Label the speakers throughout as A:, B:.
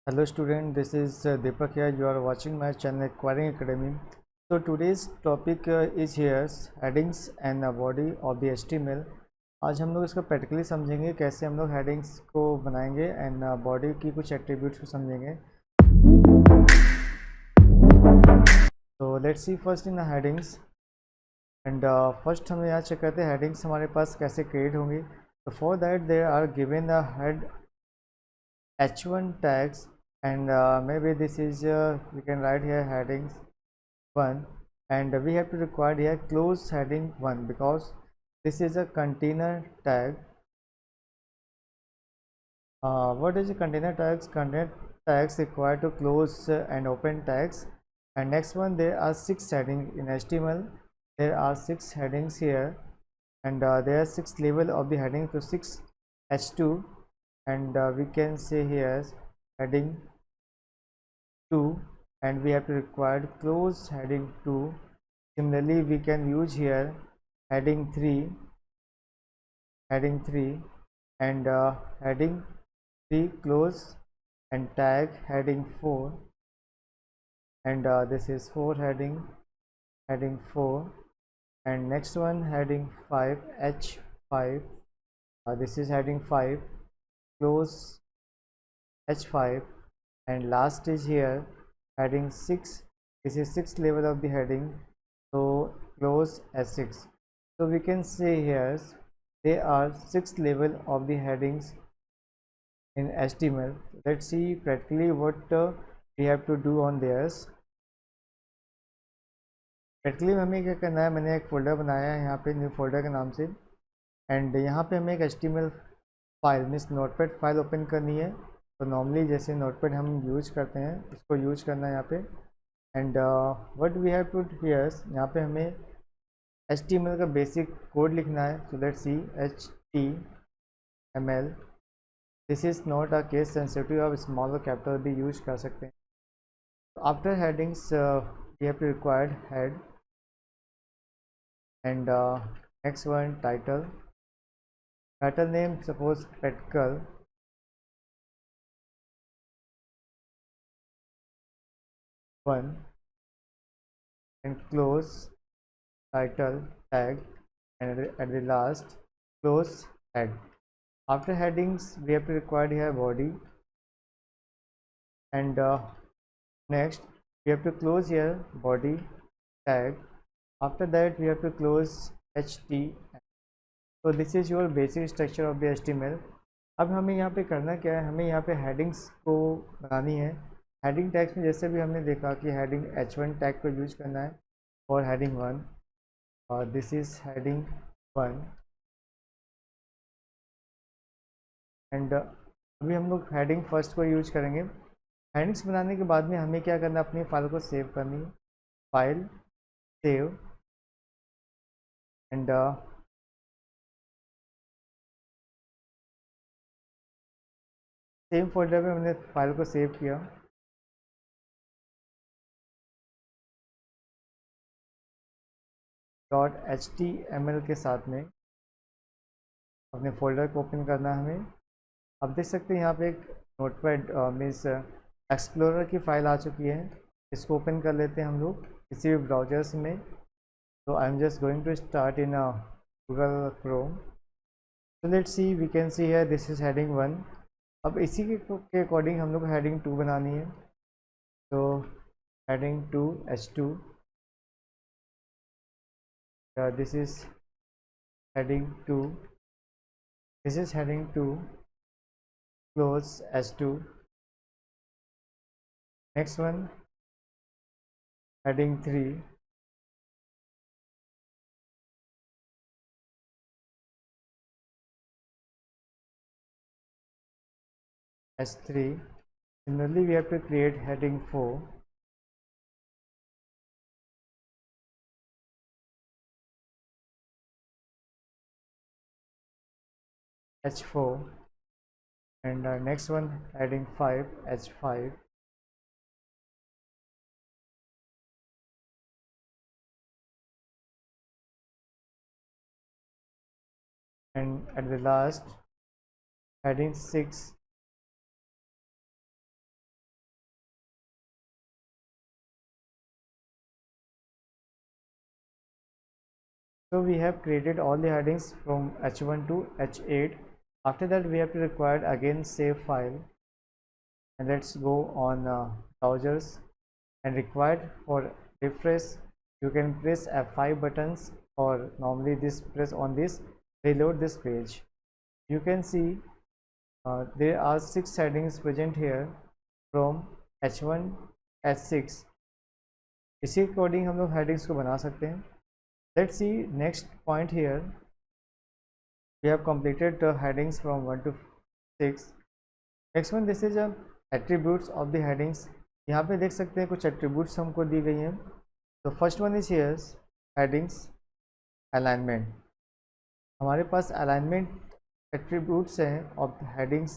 A: Hello student, this is Deepak here. You are watching my channel Acquiring Academy. So today's topic is here headings and body of the HTML. आज हम लोग इसको practically समझेंगे कैसे हम लोग headings को बनाएंगे एंड बॉडी की कुछ एट्रीब्यूट्स को समझेंगे. तो let's C first in headings and first हम यहाँ चेक करते हैं हेडिंग्स हमारे पास कैसे क्रिएट होंगी. तो for that there are given the head h1 tags and maybe this is we can write here headings 1 and we have to require here close heading 1 because this is a container tag. What is a container tags? Container tags required to close and open tags. And next one, there are 6 headings in HTML. There are 6 headings here and there are 6 level of the heading to 6 h2 and we can say here heading 2 and we have to require close heading 2. Similarly we can use here heading 3 and heading 3 close and tag heading 4 and this is 4 heading 4 and next one heading 5 h5. This is heading 5 close h5 and last is here heading 6. This is 6th level of the heading, so close h6. So we can say here there are 6 level of the headings in HTML. Let's see practically what we have to do on theirs. Practically हमें क्या करना है, मैंने एक folder बनाया है यहाँ पे न्यू फोल्डर के नाम से एंड यहाँ पे हमें एक HTML file means notepad file open करनी है. तो नॉर्मली जैसे नोटपैड हम यूज करते हैं इसको यूज करना है यहाँ पे and what we have to here's यहाँ पे हमें HTML का बेसिक कोड लिखना है. So let's see HTML. This is not a case sensitive, आप स्मॉल और कैपिटल भी यूज कर सकते हैं. After headings we have to required head and next one title name, suppose practical 1 and close title tag and at the last close head. After headings we have to require here body and next we have to close here body tag. After that we have to close ht. So this is your basic structure of the HTML. अब हमें यहाँ पे करना क्या है, हमें यहाँ पे हेडिंग्स को बनानी है. हेडिंग टैग्स में जैसे भी हमने देखा कि हेडिंग h1 टैग को यूज करना है और हेडिंग 1 और दिस इज हेडिंग 1 एंड अभी हम लोग हेडिंग फर्स्ट को यूज करेंगे. हेडिंग्स बनाने के बाद में हमें क्या करना है, अपनी फाइल को सेव करनी है. File save and same folder में हमने फाइल को सेव किया. .html के साथ में अपने फोल्डर को ओपन करना है हमें. आप देख सकते हैं यहाँ पे एक नोटपैड मीन्स एक्सप्लोरर की फ़ाइल आ चुकी है. इसको ओपन कर लेते हैं हम लोग किसी भी ब्राउजर्स में. तो I am just going to start in Google Chrome. तो let's see we can see है दिस इज़ हेडिंग 1. अब इसी के अकॉर्डिंग हम लोग हेडिंग 2 बनानी है. तो heading 2 h2. This is heading 2. This is heading 2 close h2. Next one heading 3 h3. Similarly we have to create heading 4 h4 and next one heading 5 h5 and at the last heading 6 So we have created all the headings from H1 to H8. After that we have to require again save file, and let's go on browsers, and required for refresh you can press F5 buttons, or normally this press on this reload this page. You can see there are 6 headings present here from H1 H6. इसी according हम लोग headings को बना सकते हैं. Let's see next point here. We have completed the headings from 1 to 6. Next one, this is a attributes of the headings. यहाँ पे देख सकते हैं कुछ attributes हमको दी गई हैं. तो first one is here headings alignment. हमारे पास alignment attributes हैं of the headings,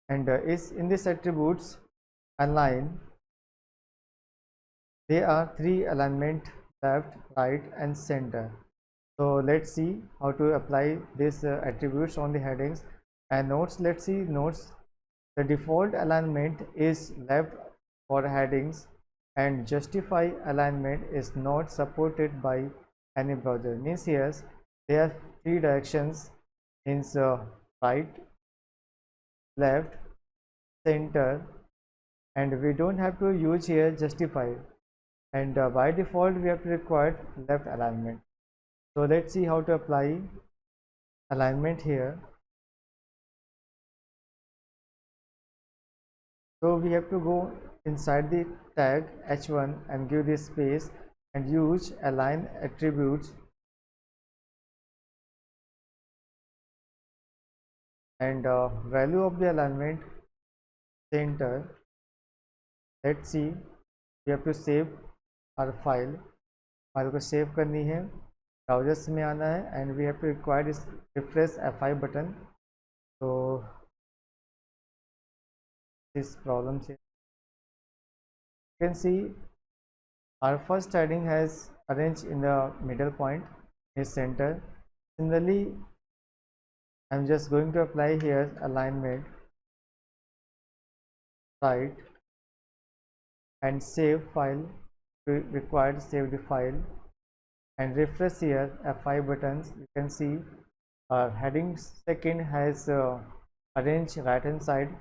A: and is in this attributes align. There are 3 alignment: left, right, and center. So let's see how to apply these attributes on the headings. And notes, let's see notes. The default alignment is left for headings, and justify alignment is not supported by any browser. Means here there are 3 directions, means right, left, center, and we don't have to use here justify, and by default we have to require left alignment. So let's see how to apply alignment here. So we have to go inside the tag h1 and give this space and use align attributes, and value of the alignment center. Let's see, we have to save our file को save करनी है, browsers में आना है, and we have to require this refresh F5 button. तो this problem you can see our first heading has arranged in the middle point is center. Similarly, I'm just going to apply here alignment right and save file. Required save the file and refresh here F5 buttons. You can see our heading second has arranged right hand side,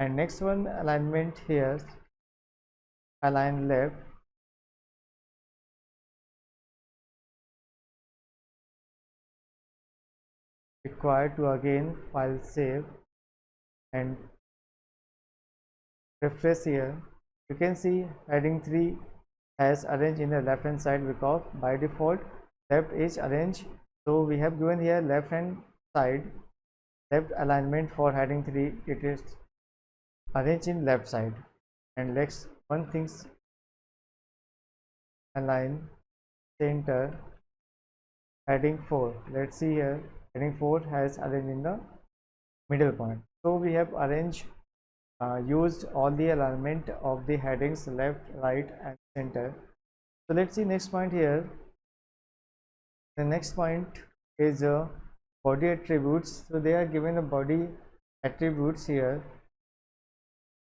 A: and next one alignment here align left, required to again file save and refresh here. You can see heading 3 has arranged in the left hand side because by default left is arranged. So we have given here left hand side left alignment for heading 3, it is arranged in left side. And next one things align center heading 4. Let's see here heading 4 has arranged in the middle point. So we have arranged used all the alignment of the headings left, right, and center. So let's see next point here. The next point is body attributes. So they are given the body attributes here.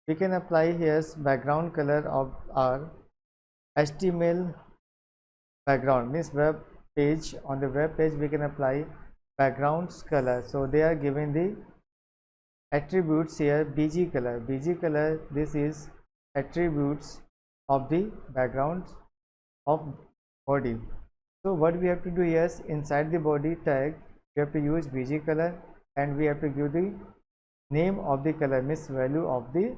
A: We can apply here background color of our HTML background, means web page. On the web page we can apply backgrounds color. So they are given the attributes here bg color. This is attributes of the background of body. So what we have to do here, inside the body tag we have to use bg color, and we have to give the name of the color, means value of the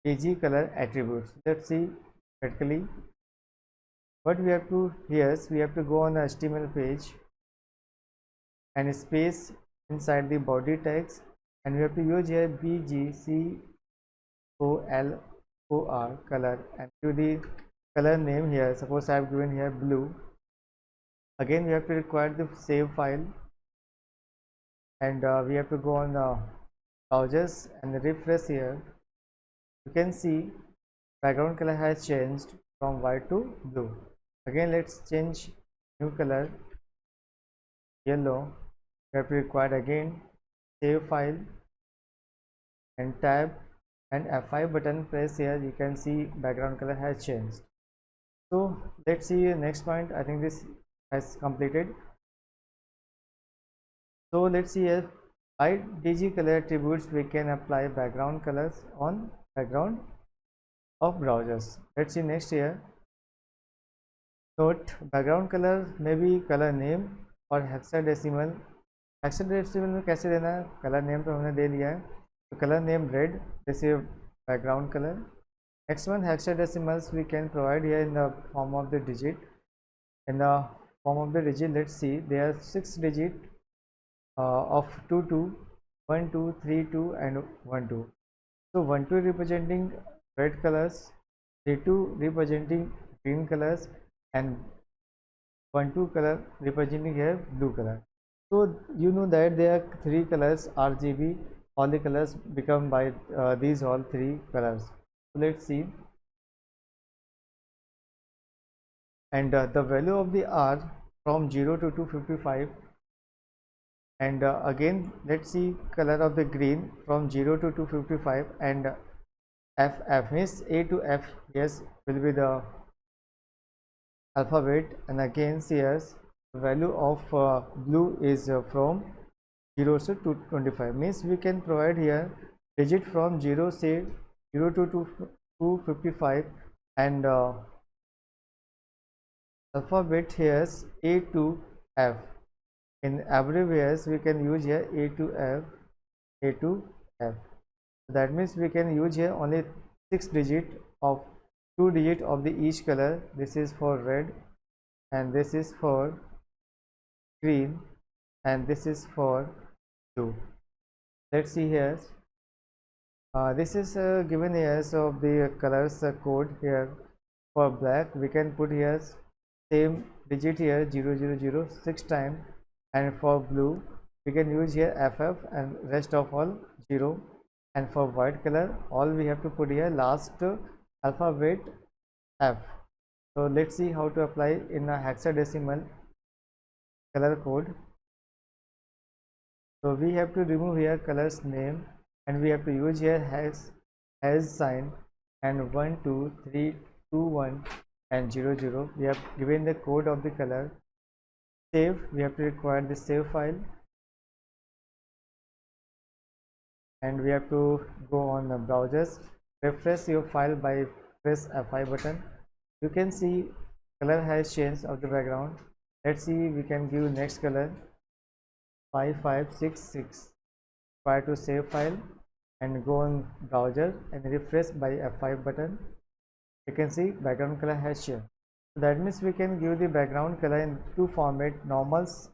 A: bg color attributes. Let's see practically what we have to. Here we have to go on the HTML page and space inside the body tags, and we have to use here bgcolor color, and to the color name here, suppose I have given here blue. Again we have to require the save file, and we have to go on the browsers and refresh here. You can see background color has changed from white to blue. Again let's change new color yellow. We have to require again save file and tab and F5 button press here. You can see background color has changed. So let's see next point. I think this has completed. So let's see here, by DG color attributes we can apply background colors on background of browsers. Let's see next here. Note, background color may be color name और hexadecimal. Hexadecimal में कैसे देना है? Colour name तो हमने दे लिया है, तो colour name red, this is background colour. Next one, hexadecimals we can provide here in the form of the digit. In the form of the digit, let's see, there are 6 digit of 2 2, 1 2, 3 2 and 1 2. So 1 2 representing red colors, 3 2 representing green colors, and 1 2 color representing here blue color. So you know that there are 3 colors RGB. All the colors become by these all 3 colors. So let's see. And the value of the R from 0 to 255. And again let's see color of the green from 0 to 255. And F means A to F, yes, will be the alphabet. And again here the value of blue is from 0 to 225, means we can provide here digit from 0 say 0 to 255. And alphabet here is A to F. In abbreviations we can use here A to F, A to F. That means we can use here only 6 digit of 2 digit of the each color. This is for red, and this is for green, and this is for blue. Let's see here. This is given here, so the colors code here. For black we can put here same digit here 000 6 times, and for blue we can use here FF and rest of all 0. And for white color all we have to put here last alphabet F. So let's see how to apply in a hexadecimal color code. So we have to remove here colors name, and we have to use here has sign, and 1 2 3 2 1 and 0 0. We have given the code of the color. Save, we have to require the save file, and we have to go on the browsers, refresh your file by press F5 button. You can see color has changed of the background. Let's see, we can give next color 5566. Try to save file and go on browser and refresh by F5 button. You can see background color has changed. That means we can give the background color in two format. Normals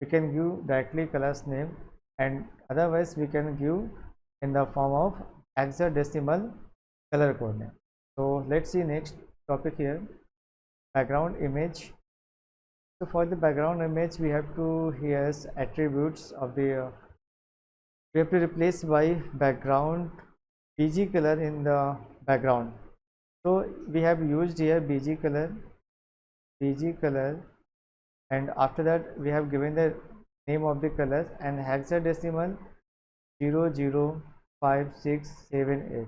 A: we can give directly colors name, and otherwise we can give in the form of hexadecimal color code name. So let's see next topic here, background image. So for the background image we have to here attributes of the we have to replace by background BG color in the background. So we have used here BG color, and after that we have given the name of the colors and hexadecimal 005678.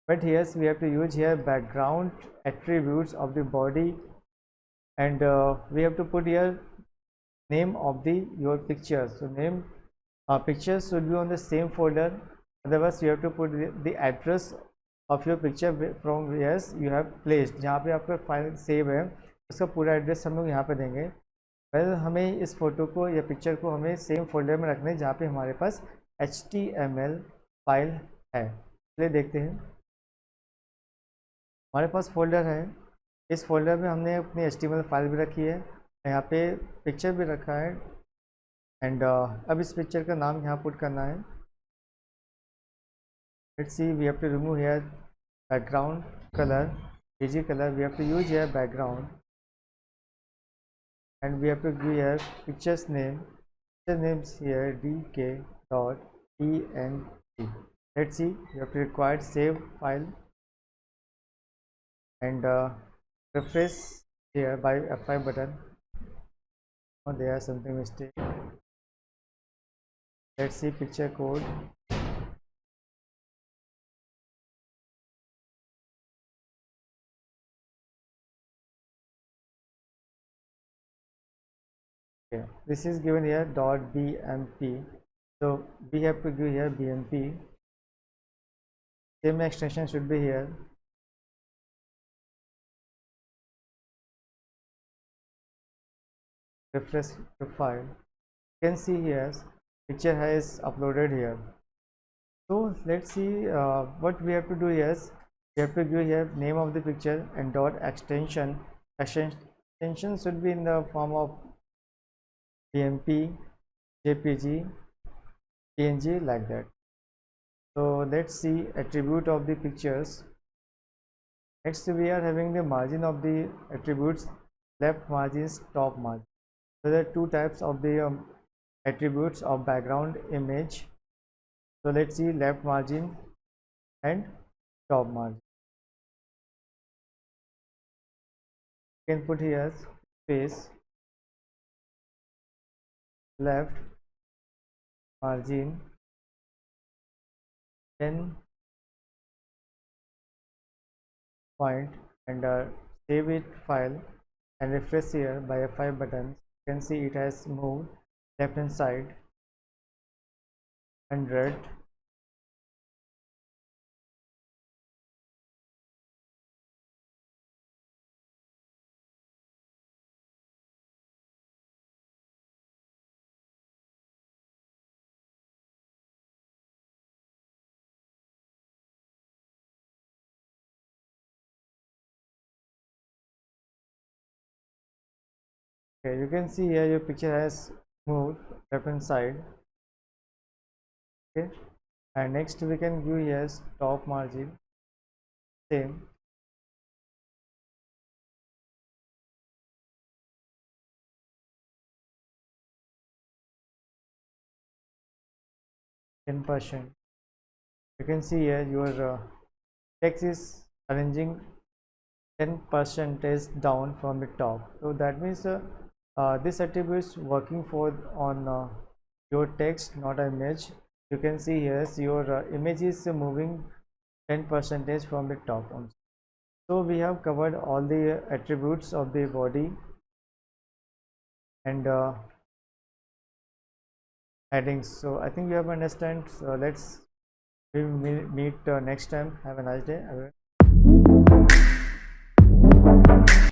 A: But here we have to use here background attributes of the body, and we have to put here name of the your pictures. So name pictures should be on the same folder, otherwise you have to put the address of your picture from where you have placed. जहाँ पे आपका file save है उसका पूरा address हम लोग यहाँ पे देंगे. पहले हमें इस फोटो को या पिक्चर को हमें सेम फोल्डर में रखना है जहाँ पे हमारे पास HTML फाइल है. चलिए देखते हैं. हमारे पास फोल्डर है, इस फोल्डर में हमने अपनी HTML फाइल भी रखी है, यहाँ पे पिक्चर भी रखा है, एंड अब इस पिक्चर का नाम यहाँ पुट करना है. Let's see, we have to remove here background color, BG color. We have to use here background, and we have to give here picture's name. Picture name is here dk.png. Let's see, we have to require save file and refresh here by F5 button. Oh, there is something mistake. Let's see picture code. Okay, this is given here dot bmp, so we have to give here bmp. Same extension should be here. Refresh the file. You can see here picture has uploaded here. So let's see what we have to do here. We have to give here name of the picture and dot extension. Extension should be in the form of bmp, jpg, png, like that. So let's see attribute of the pictures. Next we are having the margin of the attributes, left margins, top margin. So there are two types of the attributes of background image. So let's see left margin and top margin. You can put here space left margin 10 point and save it file and refresh here by F5 button. You can see it has moved left hand side 100. Okay, you can see here your picture has moved left hand side. Okay, and next we can view here top margin, same. %. You can see here your text is arranging 10% down from the top. So that means this attribute is working for on your text, not an image. You can see here your image is moving 10% from the top on. So we have covered all the attributes of the body and headings. So I think you have understand. So let's we meet next time. Have a nice day.